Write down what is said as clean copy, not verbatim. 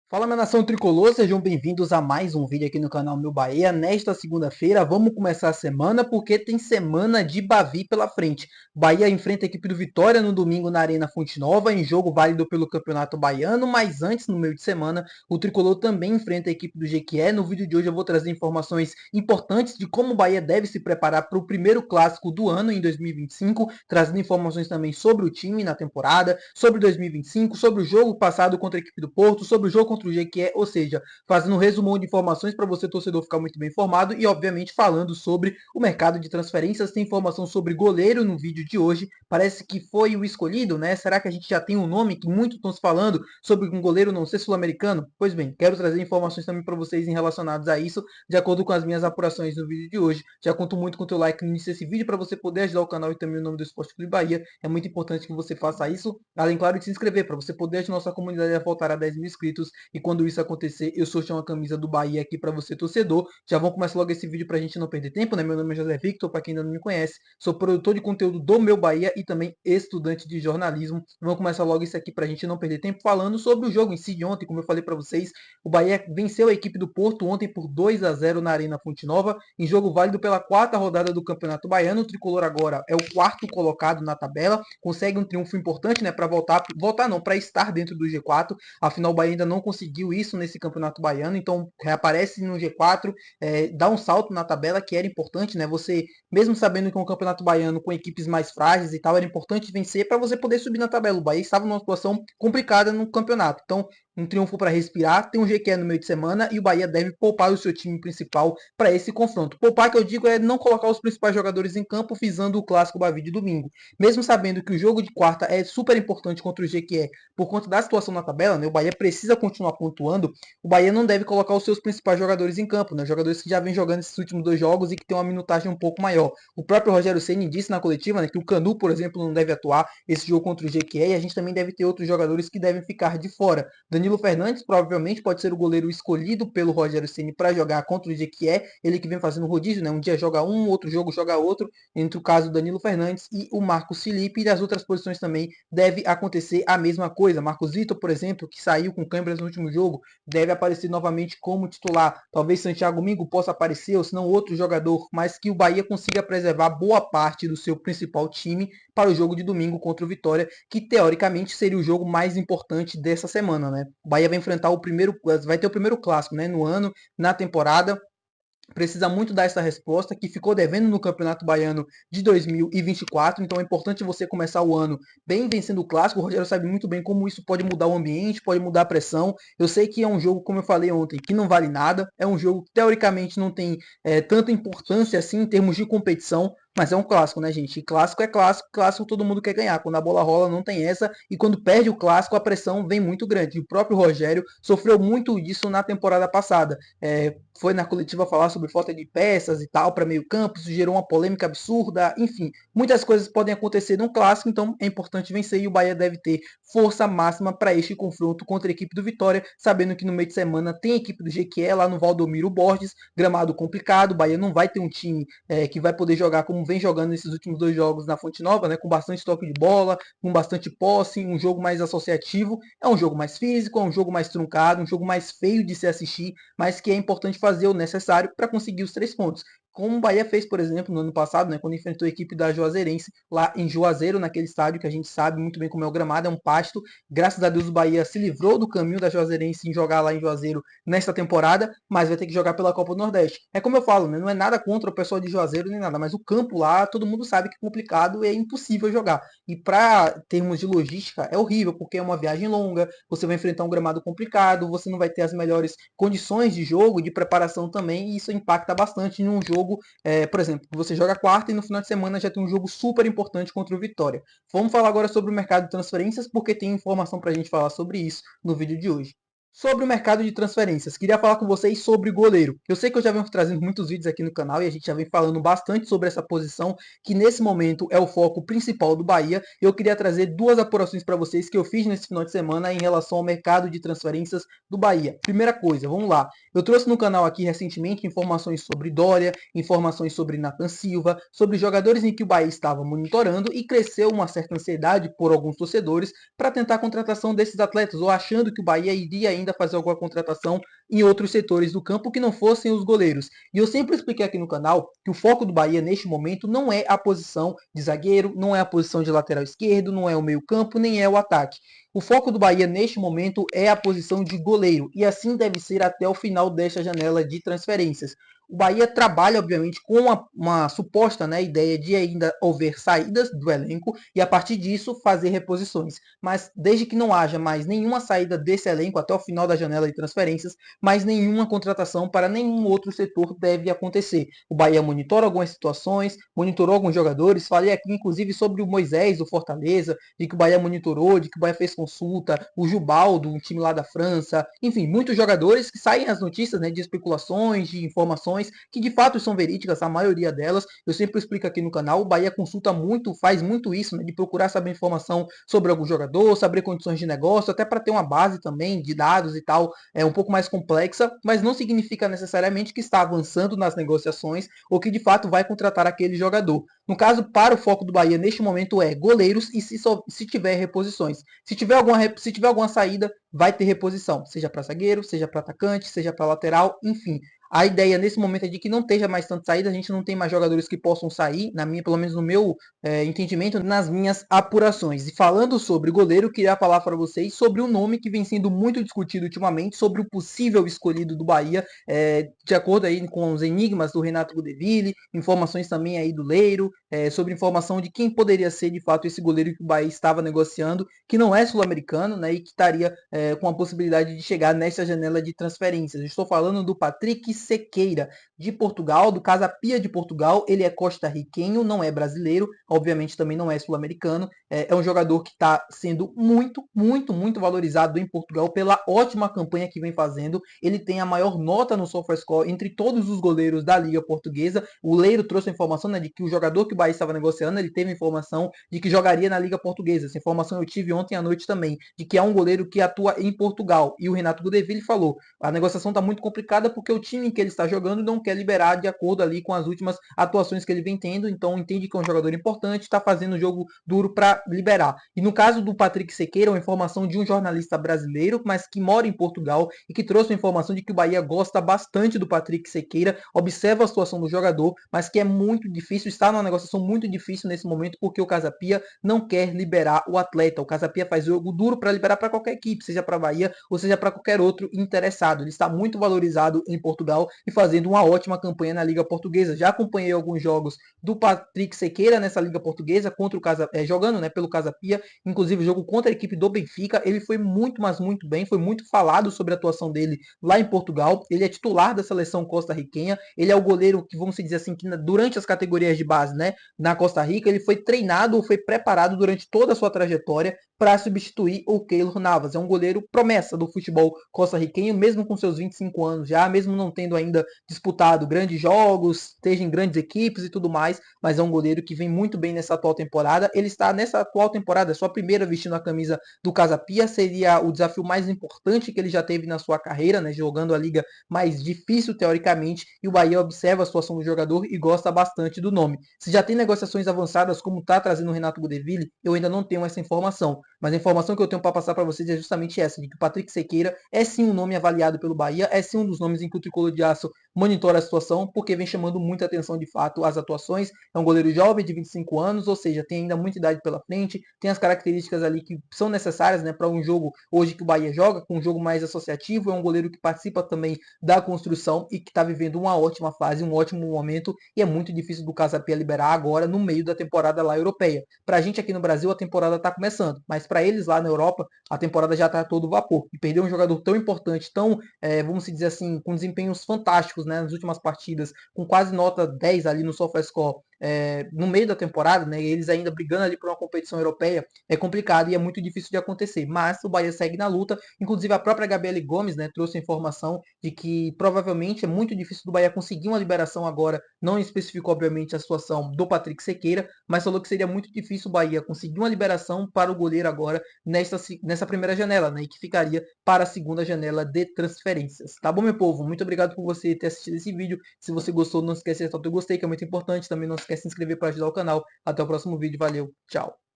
Fala, minha nação tricolor, sejam bem-vindos a mais um vídeo aqui no canal Meu Bahia. Nesta segunda-feira, vamos começar a semana porque tem semana de Bavi pela frente. Bahia enfrenta a equipe do Vitória no domingo na Arena Fonte Nova, em jogo válido pelo Campeonato Baiano, mas antes, no meio de semana, o tricolor também enfrenta a equipe do Jequié. No vídeo de hoje eu vou trazer informações importantes de como o Bahia deve se preparar para o primeiro clássico do ano em 2025, trazendo informações também sobre o time na temporada, sobre 2025, sobre o jogo passado contra a equipe do Porto, sobre o jogo contra o Jequié, ou seja, fazendo um resumão de informações para você, torcedor, ficar muito bem informado e, obviamente, falando sobre o mercado de transferências. Tem informação sobre goleiro no vídeo de hoje, parece que foi o escolhido, né? Será que a gente já tem um nome que muitos estão se falando sobre um goleiro não ser sul-americano? Pois bem, quero trazer informações também para vocês em relacionadas a isso, de acordo com as minhas apurações no vídeo de hoje. Já conto muito com o teu like no início desse vídeo para você poder ajudar o canal e também o nome do Esporte Clube Bahia. É muito importante que você faça isso, além, claro, de se inscrever, para você poder ajudar a nossa comunidade a voltar a 10 mil inscritos. E quando isso acontecer, eu sorteio uma camisa do Bahia aqui para você, torcedor. Já vamos começar logo esse vídeo para a gente não perder tempo, né? Meu nome é José Victor, para quem ainda não me conhece. Sou produtor de conteúdo do Meu Bahia e também estudante de jornalismo. Vamos começar logo isso aqui para a gente não perder tempo falando sobre o jogo em si de ontem. Como eu falei para vocês, o Bahia venceu a equipe do Porto ontem por 2-0 na Arena Fonte Nova, em jogo válido pela quarta rodada do Campeonato Baiano. O tricolor agora é o quarto colocado na tabela, consegue um triunfo importante, né, para voltar não, para estar dentro do G4. Afinal, o Bahia ainda não conseguiu isso nesse Campeonato Baiano, então reaparece no G4, dá um salto na tabela que era importante, né? Você, mesmo sabendo que é um Campeonato Baiano com equipes mais frágeis e tal, era importante vencer para você poder subir na tabela. O Bahia estava numa situação complicada no campeonato, então um triunfo para respirar, tem um GQ no meio de semana e o Bahia deve poupar o seu time principal para esse confronto. Poupar, que eu digo, é não colocar os principais jogadores em campo visando o clássico Bavi de domingo. Mesmo sabendo que o jogo de quarta é super importante contra o GQ por conta da situação na tabela, né? O Bahia precisa continuar pontuando, o Bahia não deve colocar os seus principais jogadores em campo, né? Jogadores que já vêm jogando esses últimos dois jogos e que tem uma minutagem um pouco maior. O próprio Rogério Ceni disse na coletiva, né, que o Canu, por exemplo, não deve atuar esse jogo contra o GQ e a gente também deve ter outros jogadores que devem ficar de fora. Danilo Fernandes provavelmente pode ser o goleiro escolhido pelo Rogério Ceni para jogar contra o Jequié, ele que vem fazendo rodízio, né? Um dia joga um, outro jogo joga outro, entre o caso do Danilo Fernandes e o Marcos Felipe, e das outras posições também deve acontecer a mesma coisa. Marcos Vitor, por exemplo, que saiu com câimbras no último jogo, deve aparecer novamente como titular. Talvez Santiago Mingo possa aparecer, ou se não outro jogador, mas que o Bahia consiga preservar boa parte do seu principal time para o jogo de domingo contra o Vitória, que teoricamente seria o jogo mais importante dessa semana, né? O Bahia vai enfrentar vai ter o primeiro clássico, né, no ano, na temporada. Precisa muito dar essa resposta, que ficou devendo no Campeonato Baiano de 2024, então é importante você começar o ano bem vencendo o clássico. O Rogério sabe muito bem como isso pode mudar o ambiente, pode mudar a pressão. Eu sei que é um jogo, como eu falei ontem, que não vale nada, é um jogo que teoricamente não tem tanta importância assim em termos de competição, mas é um clássico, né, gente? E clássico é clássico, clássico todo mundo quer ganhar. Quando a bola rola, não tem essa, e quando perde o clássico, a pressão vem muito grande. E o próprio Rogério sofreu muito disso na temporada passada. Foi na coletiva falar sobre falta de peças e tal para meio campo, isso gerou uma polêmica absurda, enfim, muitas coisas podem acontecer num clássico, então é importante vencer e o Bahia deve ter força máxima para este confronto contra a equipe do Vitória, sabendo que no meio de semana tem a equipe do Jequié lá no Valdomiro Borges, gramado complicado, o Bahia não vai ter um time que vai poder jogar como vem jogando nesses últimos dois jogos na Fonte Nova, né, com bastante toque de bola, com bastante posse, um jogo mais associativo, é um jogo mais físico, é um jogo mais truncado, um jogo mais feio de se assistir, mas que é importante fazer o necessário para conseguir os 3 pontos. Como o Bahia fez, por exemplo, no ano passado, né, quando enfrentou a equipe da Juazeirense lá em Juazeiro, naquele estádio que a gente sabe muito bem como é o gramado, é um pasto. Graças a Deus o Bahia se livrou do caminho da Juazeirense em jogar lá em Juazeiro nesta temporada, mas vai ter que jogar pela Copa do Nordeste. É como eu falo, né, não é nada contra o pessoal de Juazeiro nem nada, mas o campo lá, todo mundo sabe que é complicado e é impossível jogar. E para termos de logística, é horrível, porque é uma viagem longa, você vai enfrentar um gramado complicado, você não vai ter as melhores condições de jogo, de preparação também, e isso impacta bastante num jogo, por exemplo, você joga quarta e no final de semana já tem um jogo super importante contra o Vitória. Vamos falar agora sobre o mercado de transferências, porque tem informação para a gente falar sobre isso no vídeo de hoje. Sobre o mercado de transferências, queria falar com vocês sobre goleiro. Eu sei que eu já venho trazendo muitos vídeos aqui no canal e a gente já vem falando bastante sobre essa posição, que nesse momento é o foco principal do Bahia. Eu queria trazer duas apurações para vocês que eu fiz nesse final de semana em relação ao mercado de transferências do Bahia. Primeira coisa, vamos lá. Eu trouxe no canal aqui recentemente informações sobre Dória, informações sobre Nathan Silva, sobre jogadores em que o Bahia estava monitorando, e cresceu uma certa ansiedade por alguns torcedores para tentar a contratação desses atletas, ou achando que o Bahia iria ainda ainda fazer alguma contratação em outros setores do campo que não fossem os goleiros. E eu sempre expliquei aqui no canal que o foco do Bahia neste momento não é a posição de zagueiro, não é a posição de lateral esquerdo, não é o meio-campo, nem é o ataque. O foco do Bahia neste momento é a posição de goleiro e assim deve ser até o final desta janela de transferências. O Bahia trabalha, obviamente, com uma suposta, né, ideia de ainda haver saídas do elenco e, a partir disso, fazer reposições. Mas desde que não haja mais nenhuma saída desse elenco até o final da janela de transferências, mais nenhuma contratação para nenhum outro setor deve acontecer. O Bahia monitora algumas situações, monitorou alguns jogadores. Falei aqui, inclusive, sobre o Moisés do Fortaleza, de que o Bahia monitorou, de que o Bahia fez consulta, o Jubaldo, um time lá da França. Enfim, muitos jogadores que saem as notícias, né, de especulações, de informações que de fato são verídicas, a maioria delas. Eu sempre explico aqui no canal, o Bahia consulta muito, faz muito isso, né, de procurar saber informação sobre algum jogador, saber condições de negócio, até para ter uma base também de dados e tal, é um pouco mais complexa, mas não significa necessariamente que está avançando nas negociações ou que de fato vai contratar aquele jogador. No caso, para o foco do Bahia neste momento é goleiros e se tiver reposições. Se tiver alguma saída, vai ter reposição, seja para zagueiro, seja para atacante, seja para lateral, enfim. A ideia nesse momento é de que não esteja mais tanto saída, a gente não tem mais jogadores que possam sair, na minha, pelo menos no meu entendimento, nas minhas apurações. E falando sobre goleiro, queria falar para vocês sobre um nome que vem sendo muito discutido ultimamente, sobre o possível escolhido do Bahia, de acordo aí com os enigmas do Renato Gudeville, informações também aí do Leiro, sobre informação de quem poderia ser de fato esse goleiro que o Bahia estava negociando, que não é sul-americano, né, e que estaria com a possibilidade de chegar nessa janela de transferências. Eu estou falando do Patrick Sequeira, de Portugal, do Casa Pia de Portugal. Ele é costarriquenho, não é brasileiro, obviamente também não é sul-americano. É um jogador que está sendo muito valorizado em Portugal pela ótima campanha que vem fazendo. Ele tem a maior nota no SofaScore entre todos os goleiros da Liga Portuguesa. O Leiro trouxe a informação, né, de que o jogador que o Bahia estava negociando, ele teve a informação de que jogaria na Liga Portuguesa. Essa informação eu tive ontem à noite também, de que é um goleiro que atua em Portugal. E o Renato Gudeville falou, a negociação está muito complicada porque o time em que ele está jogando não quer liberar de acordo ali com as últimas atuações que ele vem tendo, então entende que é um jogador importante, está fazendo um jogo duro para liberar. E no caso do Patrick Sequeira, uma informação de um jornalista brasileiro, mas que mora em Portugal e que trouxe a informação de que o Bahia gosta bastante do Patrick Sequeira, observa a situação do jogador, mas que é muito difícil, está numa negociação muito difícil nesse momento porque o Casa Pia não quer liberar o atleta. O Casa Pia faz jogo duro para liberar para qualquer equipe, seja para Bahia ou seja para qualquer outro interessado. Ele está muito valorizado em Portugal e fazendo uma ótima campanha na Liga Portuguesa. Já acompanhei alguns jogos do Patrick Sequeira nessa Liga Portuguesa, contra o Casa, jogando, né, pelo Casa Pia, inclusive o jogo contra a equipe do Benfica. Ele foi muito, mas muito bem, foi muito falado sobre a atuação dele lá em Portugal. Ele é titular da seleção costarriquenha, ele é o goleiro que, vamos dizer assim, que durante as categorias de base, né, na Costa Rica, ele foi treinado ou foi preparado durante toda a sua trajetória para substituir o Keylor Navas. É um goleiro promessa do futebol costarriquenho, mesmo com seus 25 anos já, mesmo não tendo ainda disputado grandes jogos, esteja em grandes equipes e tudo mais, mas é um goleiro que vem muito bem nessa atual temporada. Ele está nessa atual temporada, sua primeira vestindo a camisa do Casa Pia, seria o desafio mais importante que ele já teve na sua carreira, né, jogando a liga mais difícil teoricamente, e o Bahia observa a situação do jogador e gosta bastante do nome. Se já tem negociações avançadas, como está trazendo o Renato Gudeville, eu ainda não tenho essa informação, mas a informação que eu tenho para passar para vocês é justamente essa, de que o Patrick Sequeira é sim um nome avaliado pelo Bahia, é sim um dos nomes em que o Tricolor de Aço monitora a situação, porque vem chamando muita atenção de fato as atuações. É um goleiro jovem de 25 anos, ou seja, tem ainda muita idade pela frente, tem as características ali que são necessárias, né, para um jogo hoje que o Bahia joga, com um jogo mais associativo. É um goleiro que participa também da construção e que está vivendo uma ótima fase, um ótimo momento, e é muito difícil do Casa Pia liberar agora no meio da temporada lá europeia. Pra gente aqui no Brasil a temporada está começando, mas para eles lá na Europa a temporada já está todo vapor. E perder um jogador tão importante, tão, vamos dizer assim, com desempenhos fantásticos, né, nas últimas partidas, com quase nota 10 ali no SofaScore, no meio da temporada, né, eles ainda brigando ali por uma competição europeia, é complicado e é muito difícil de acontecer, mas o Bahia segue na luta. Inclusive a própria Gabriele Gomes, né, trouxe a informação de que provavelmente é muito difícil do Bahia conseguir uma liberação agora, não especificou obviamente a situação do Patrick Sequeira, mas falou que seria muito difícil o Bahia conseguir uma liberação para o goleiro agora nessa primeira janela, né, e que ficaria para a segunda janela de transferências. Tá bom, meu povo? Muito obrigado por você ter assistido esse vídeo. Se você gostou, não esquece de apertar o gostei, que é muito importante. Também não esquece de se inscrever para ajudar o canal. Até o próximo vídeo. Valeu, tchau!